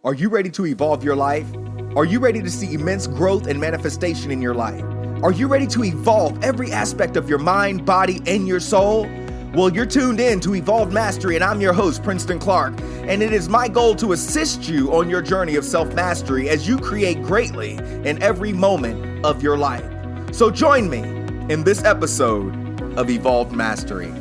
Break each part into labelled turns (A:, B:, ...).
A: Are you ready to evolve your life? Are you ready to see immense growth and manifestation in your life? Are you ready to evolve every aspect of your mind, body, and your soul? Well, you're tuned in to Evolved Mastery, and I'm your host, Princeton Clark, and it is my goal to assist you on your journey of self-mastery as you create greatly in every moment of your life. So join me in this episode of Evolved Mastery.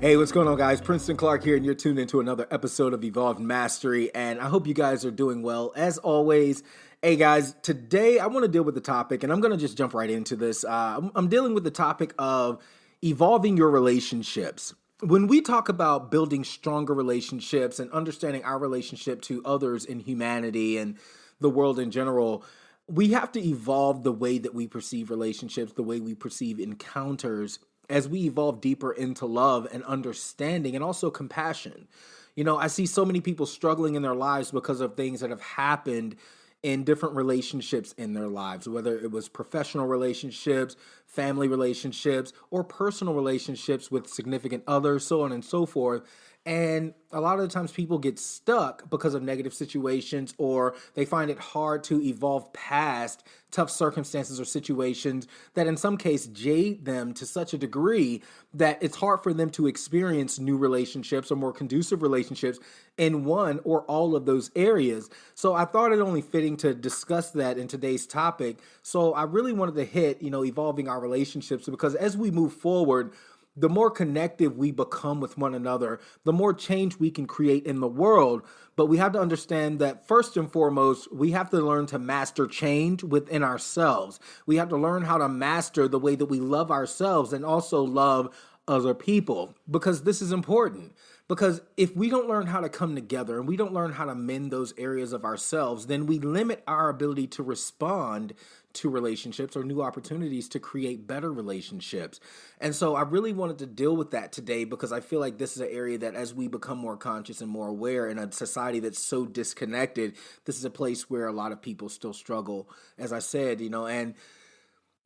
A: Hey, what's going on, guys? Princeton Clark here, and you're tuned into another episode of Evolved Mastery, and I hope you guys are doing well. As always, hey guys, today I want to deal with the topic, and I'm going to just jump right into this. I'm dealing with the topic of evolving your relationships. When we talk about building stronger relationships and understanding our relationship to others in humanity and the world in general, we have to evolve the way that we perceive relationships, the way we perceive encounters, as we evolve deeper into love and understanding and also compassion. You know, I see so many people struggling in their lives because of things that have happened in different relationships in their lives, whether it was professional relationships, family relationships, or personal relationships with significant others, so on and so forth. And a lot of the times people get stuck because of negative situations, or they find it hard to evolve past tough circumstances or situations that in some case jade them to such a degree that it's hard for them to experience new relationships or more conducive relationships in one or all of those areas. So I thought it only fitting to discuss that in today's topic. So I really wanted to hit, evolving our relationships, because as we move forward, the more connective we become with one another, the more change we can create in the world. But we have to understand that first and foremost, we have to learn to master change within ourselves. We have to learn how to master the way that we love ourselves and also love other people, because this is important. Because if we don't learn how to come together and we don't learn how to mend those areas of ourselves, then we limit our ability to respond to relationships or new opportunities to create better relationships. And so I really wanted to deal with that today, because I feel like this is an area that as we become more conscious and more aware in a society that's so disconnected, this is a place where a lot of people still struggle, as I said, and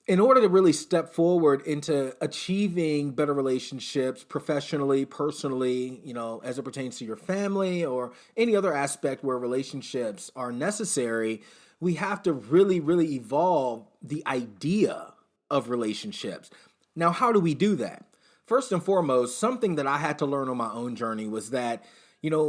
A: in order to really step forward into achieving better relationships professionally, personally, as it pertains to your family or any other aspect where relationships are necessary, we have to really, really evolve the idea of relationships. Now, how do we do that? First and foremost, something that I had to learn on my own journey was that,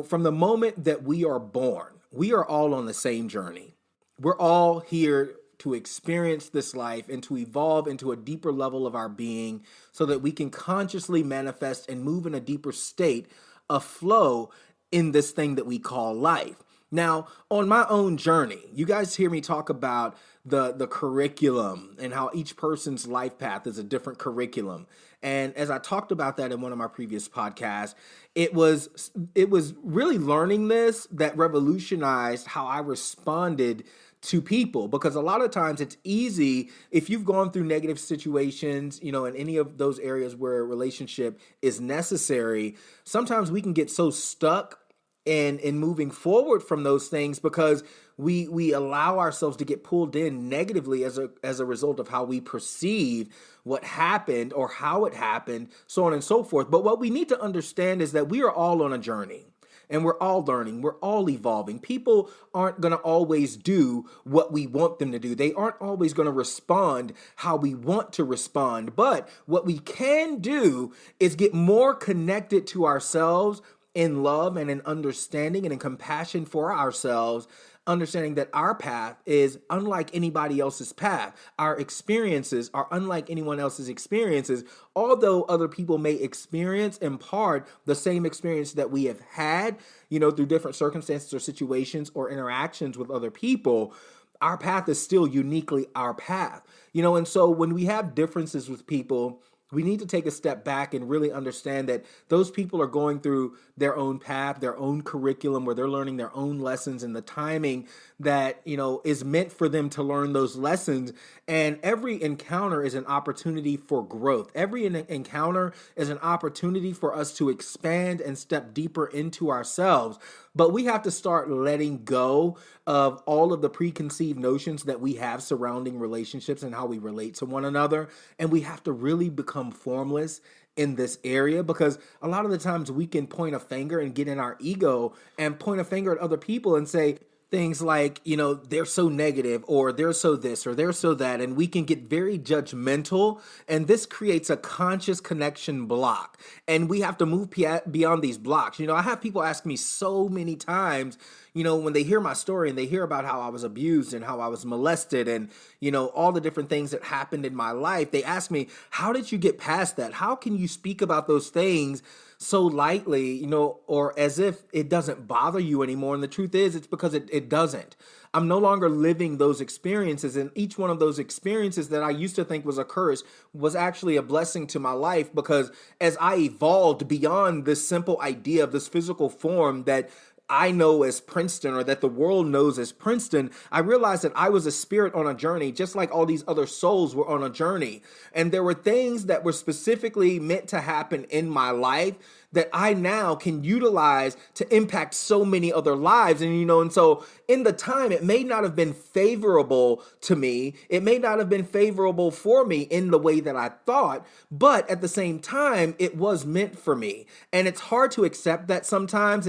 A: from the moment that we are born, we are all on the same journey. We're all here to experience this life and to evolve into a deeper level of our being so that we can consciously manifest and move in a deeper state of flow in this thing that we call life. Now, on my own journey, you guys hear me talk about the curriculum and how each person's life path is a different curriculum. And as I talked about that in one of my previous podcasts, it was really learning this that revolutionized how I responded to people, because a lot of times it's easy if you've gone through negative situations, in any of those areas where a relationship is necessary. Sometimes we can get so stuck in moving forward from those things because we allow ourselves to get pulled in negatively as a result of how we perceive what happened or how it happened, so on and so forth. But what we need to understand is that we are all on a journey. And we're all learning. We're all evolving. People aren't going to always do what we want them to do. They aren't always going to respond how we want to respond. But what we can do is get more connected to ourselves in love and in understanding and in compassion for ourselves, understanding that our path is unlike anybody else's path. Our experiences are unlike anyone else's experiences, although other people may experience in part the same experience that we have had, through different circumstances or situations or interactions with other people. Our path is still uniquely our path, and so when we have differences with people, we need to take a step back and really understand that those people are going through their own path, their own curriculum, where they're learning their own lessons and the timing that, is meant for them to learn those lessons. And every encounter is an opportunity for growth. Every encounter is an opportunity for us to expand and step deeper into ourselves. But we have to start letting go of all of the preconceived notions that we have surrounding relationships and how we relate to one another. And we have to really become become formless in this area, because a lot of the times we can point a finger and get in our ego and point a finger at other people and say things like, they're so negative, or they're so this, or they're so that, and we can get very judgmental, and this creates a conscious connection block, and we have to move beyond these blocks. I have people ask me so many times, when they hear my story and they hear about how I was abused and how I was molested and, all the different things that happened in my life, they ask me, how did you get past that? How can you speak about those things so lightly, or as if it doesn't bother you anymore? And the truth is, it's because it doesn't. I'm no longer living those experiences. And each one of those experiences that I used to think was a curse was actually a blessing to my life, because as I evolved beyond this simple idea of this physical form that I know as Princeton, or that the world knows as Princeton, I realized that I was a spirit on a journey, just like all these other souls were on a journey. And there were things that were specifically meant to happen in my life that I now can utilize to impact so many other lives. And so in the time, it may not have been favorable to me. It may not have been favorable for me in the way that I thought, but at the same time, it was meant for me. And it's hard to accept that sometimes.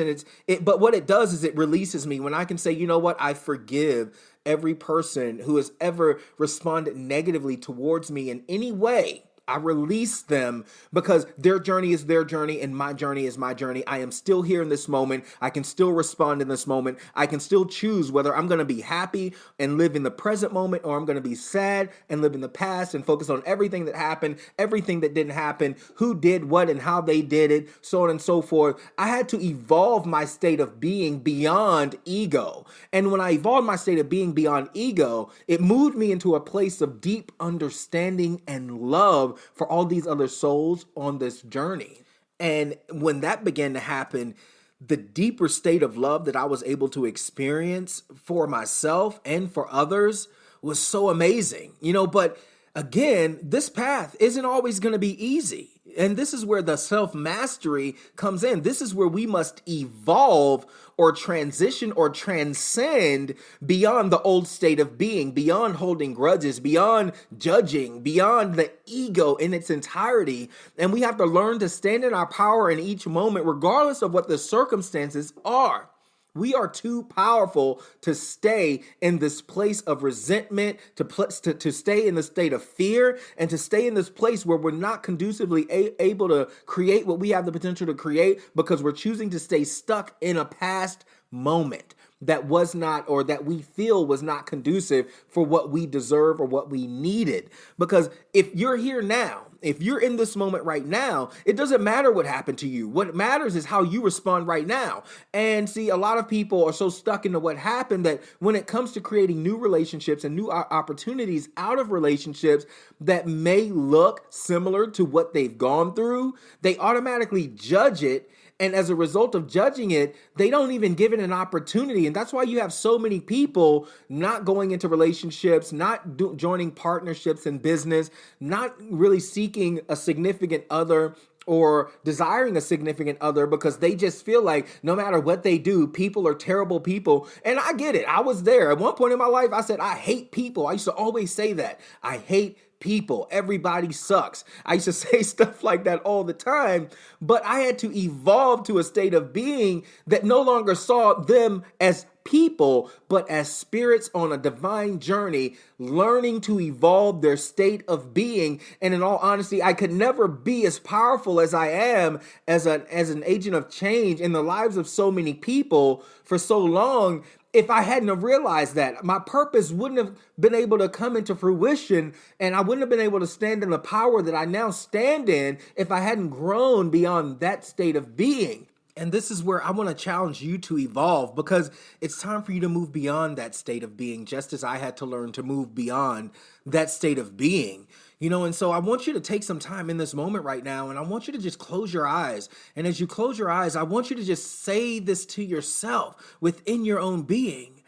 A: But what it does is it releases me when I can say, you know what, I forgive every person who has ever responded negatively towards me in any way. I release them, because their journey is their journey and my journey is my journey. I am still here in this moment. I can still respond in this moment. I can still choose whether I'm going to be happy and live in the present moment, or I'm going to be sad and live in the past and focus on everything that happened, everything that didn't happen, who did what and how they did it, so on and so forth. I had to evolve my state of being beyond ego. And when I evolved my state of being beyond ego, it moved me into a place of deep understanding and love for all these other souls on this journey. And when that began to happen, the deeper state of love that I was able to experience for myself and for others was so amazing. But again, this path isn't always going to be easy. And this is where the self-mastery comes in. This is where we must evolve or transition or transcend beyond the old state of being, beyond holding grudges, beyond judging, beyond the ego in its entirety. And we have to learn to stand in our power in each moment, regardless of what the circumstances are. We are too powerful to stay in this place of resentment, to stay in the state of fear, and to stay in this place where we're not conducively able to create what we have the potential to create, because we're choosing to stay stuck in a past moment that was not, or that we feel was not conducive for what we deserve or what we needed. Because if you're here now, if you're in this moment right now, it doesn't matter what happened to you. What matters is how you respond right now. And see, a lot of people are so stuck into what happened that when it comes to creating new relationships and new opportunities out of relationships that may look similar to what they've gone through, they automatically judge it. And as a result of judging it, they don't even give it an opportunity. And that's why you have so many people not going into relationships, not joining partnerships in business, not really seeking a significant other or desiring a significant other, because they just feel like no matter what they do, people are terrible people. And I get it. I was there. At one point in my life, I said, I hate people. I used to always say that. I hate people. Everybody sucks. I used to say stuff like that all the time, but I had to evolve to a state of being that no longer saw them as people, but as spirits on a divine journey, learning to evolve their state of being. And in all honesty, I could never be as powerful as I am as an agent of change in the lives of so many people for so long if I hadn't have realized that. My purpose wouldn't have been able to come into fruition, and I wouldn't have been able to stand in the power that I now stand in if I hadn't grown beyond that state of being. And this is where I want to challenge you to evolve, because it's time for you to move beyond that state of being, just as I had to learn to move beyond that state of being. And so I want you to take some time in this moment right now, and I want you to just close your eyes. And as you close your eyes, I want you to just say this to yourself within your own being.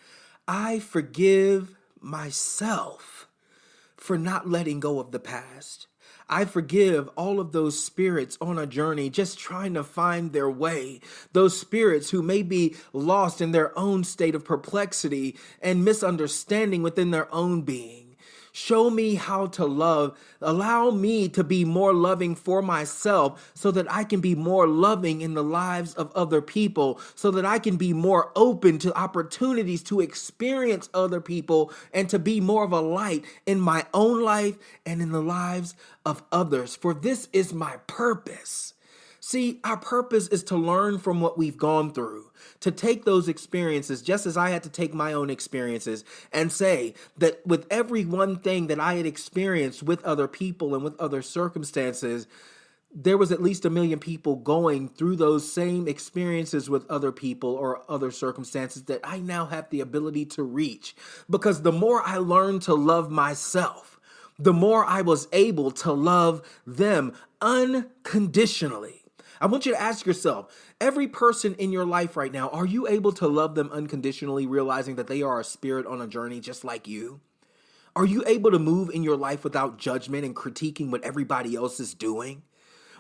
A: I forgive myself for not letting go of the past. I forgive all of those spirits on a journey just trying to find their way. Those spirits who may be lost in their own state of perplexity and misunderstanding within their own being. Show me how to love. Allow me to be more loving for myself so that I can be more loving in the lives of other people, so that I can be more open to opportunities to experience other people and to be more of a light in my own life and in the lives of others. For this is my purpose. See, our purpose is to learn from what we've gone through, to take those experiences, just as I had to take my own experiences, and say that with every one thing that I had experienced with other people and with other circumstances, there was at least 1 million people going through those same experiences with other people or other circumstances that I now have the ability to reach. Because the more I learned to love myself, the more I was able to love them unconditionally. I want you to ask yourself, every person in your life right now, are you able to love them unconditionally, realizing that they are a spirit on a journey just like you? Are you able to move in your life without judgment and critiquing what everybody else is doing?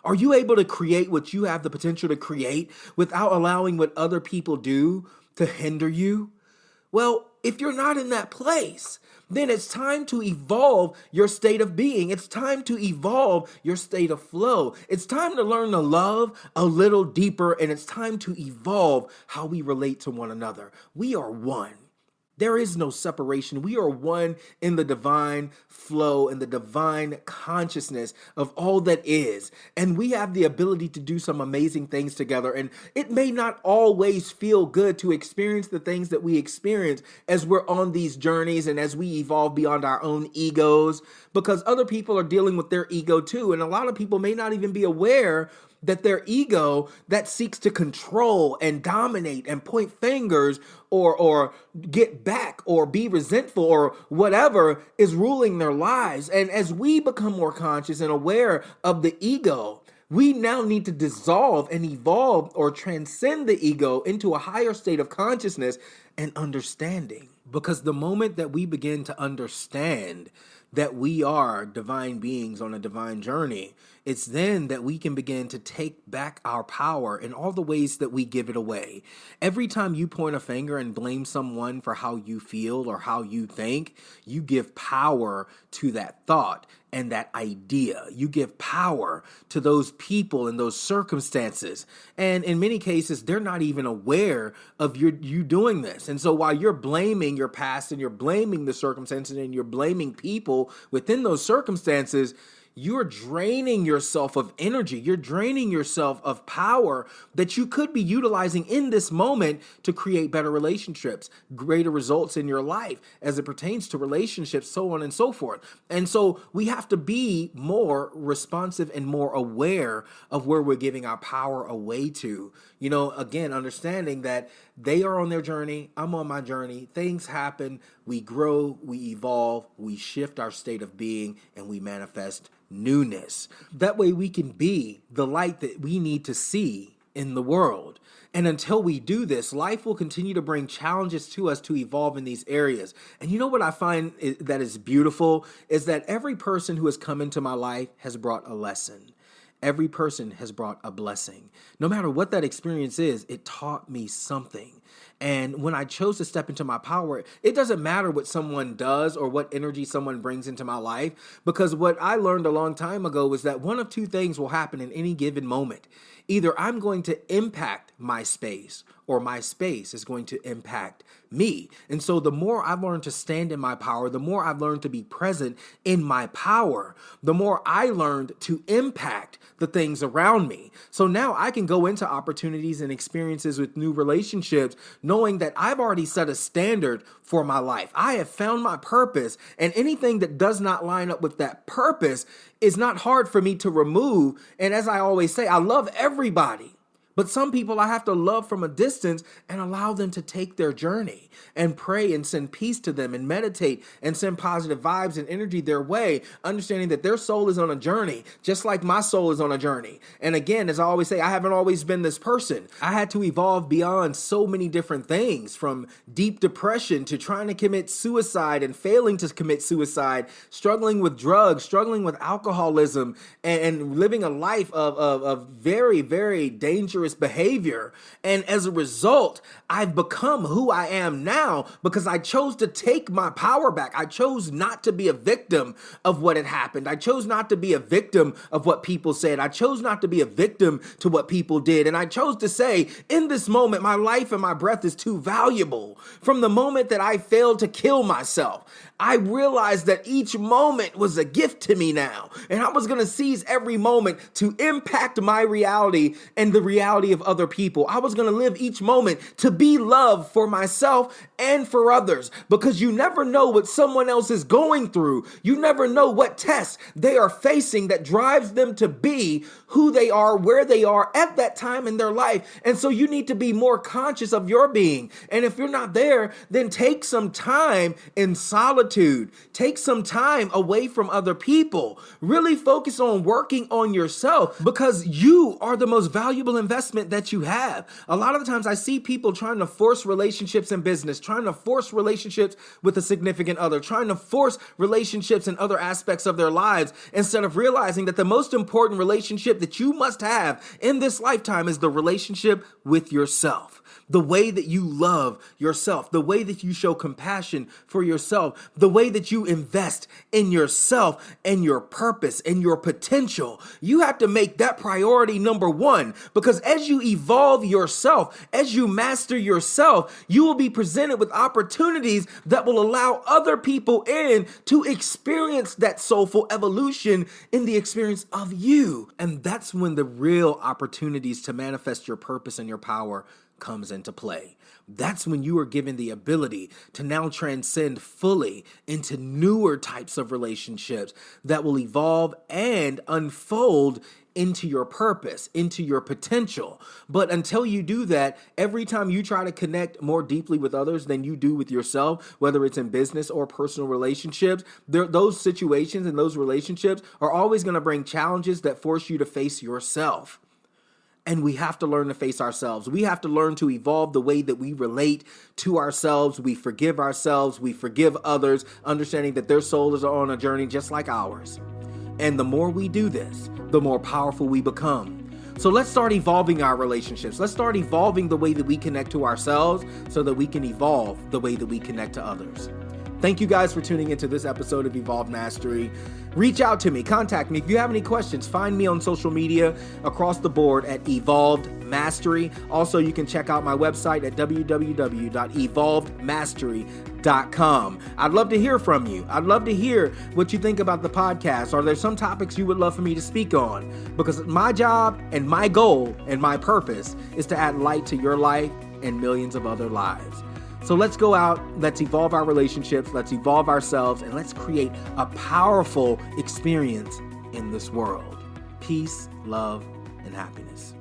A: Are you able to create what you have the potential to create without allowing what other people do to hinder you? Well, if you're not in that place, then it's time to evolve your state of being. It's time to evolve your state of flow. It's time to learn to love a little deeper, and it's time to evolve how we relate to one another. We are one. There is no separation. We are one in the divine flow and the divine consciousness of all that is. And we have the ability to do some amazing things together. And it may not always feel good to experience the things that we experience as we're on these journeys and as we evolve beyond our own egos, because other people are dealing with their ego too. And a lot of people may not even be aware that their ego that seeks to control and dominate and point fingers or get back or be resentful or whatever is ruling their lives. And as we become more conscious and aware of the ego, we now need to dissolve and evolve or transcend the ego into a higher state of consciousness and understanding. Because the moment that we begin to understand that we are divine beings on a divine journey, it's then that we can begin to take back our power in all the ways that we give it away. Every time you point a finger and blame someone for how you feel or how you think, you give power to that thought and that idea. You give power to those people and those circumstances. And in many cases, they're not even aware of you doing this. And so while you're blaming your past and you're blaming the circumstances and you're blaming people within those circumstances, you're draining yourself of energy. You're draining yourself of power that you could be utilizing in this moment to create better relationships, greater results in your life as it pertains to relationships, so on and so forth. And so we have to be more responsive and more aware of where we're giving our power away to. You know, again, understanding that they are on their journey, I'm on my journey, things happen, we grow, we evolve, we shift our state of being, and we manifest newness. That way we can be the light that we need to see in the world. And until we do this, life will continue to bring challenges to us to evolve in these areas. And you know what I find that is beautiful is that every person who has come into my life has brought a lesson. Every person has brought a blessing. No matter what that experience is, it taught me something. And when I chose to step into my power, it doesn't matter what someone does or what energy someone brings into my life, because what I learned a long time ago was that one of two things will happen in any given moment. Either I'm going to impact my space or my space is going to impact me. And so the more I've learned to stand in my power, the more I've learned to be present in my power, the more I learned to impact the things around me. So now I can go into opportunities and experiences with new relationships, knowing that I've already set a standard for my life. I have found my purpose, and anything that does not line up with that purpose is not hard for me to remove. And as I always say, I love everybody. But some people I have to love from a distance and allow them to take their journey and pray and send peace to them and meditate and send positive vibes and energy their way, understanding that their soul is on a journey, just like my soul is on a journey. And again, as I always say, I haven't always been this person. I had to evolve beyond so many different things, from deep depression to trying to commit suicide and failing to commit suicide, struggling with drugs, struggling with alcoholism, and living a life of very, very dangerous cancerous behavior. And as a result, I've become who I am now because I chose to take my power back. I chose not to be a victim of what had happened. I chose not to be a victim of what people said. I chose not to be a victim to what people did. And I chose to say, in this moment, my life and my breath is too valuable. From the moment that I failed to kill myself, I realized that each moment was a gift to me now. And I was going to seize every moment to impact my reality and the reality of other people. I was going to live each moment to be love for myself and for others, because you never know what someone else is going through. You never know what tests they are facing that drives them to be who they are, where they are at that time in their life. And so you need to be more conscious of your being. And if you're not there, then take some time in solitude. Take some time away from other people. Really focus on working on yourself, because you are the most valuable investment that you have. A lot of the times I see people trying to force relationships in business, trying to force relationships with a significant other, trying to force relationships in other aspects of their lives, instead of realizing that the most important relationship that you must have in this lifetime is the relationship with yourself. The way that you love yourself, the way that you show compassion for yourself, the way that you invest in yourself and your purpose and your potential. You have to make that priority number one, because as you evolve yourself, as you master yourself, you will be presented with opportunities that will allow other people in to experience that soulful evolution in the experience of you. And that's when the real opportunities to manifest your purpose and your power comes into play. That's when you are given the ability to now transcend fully into newer types of relationships that will evolve and unfold into your purpose, into your potential. But until you do that, every time you try to connect more deeply with others than you do with yourself, whether it's in business or personal relationships, those situations and those relationships are always going to bring challenges that force you to face yourself. And we have to learn to face ourselves. We have to learn to evolve the way that we relate to ourselves. We forgive ourselves. We forgive others, understanding that their souls are on a journey just like ours. And the more we do this, the more powerful we become. So let's start evolving our relationships. Let's start evolving the way that we connect to ourselves so that we can evolve the way that we connect to others. Thank you guys for tuning into this episode of Evolved Mastery. Reach out to me, contact me. If you have any questions, find me on social media across the board at Evolved Mastery. Also, you can check out my website at www.evolvedmastery.com. I'd love to hear from you. I'd love to hear what you think about the podcast. Are there some topics you would love for me to speak on? Because my job and my goal and my purpose is to add light to your life and millions of other lives. So let's go out, let's evolve our relationships, let's evolve ourselves, and let's create a powerful experience in this world. Peace, love, and happiness.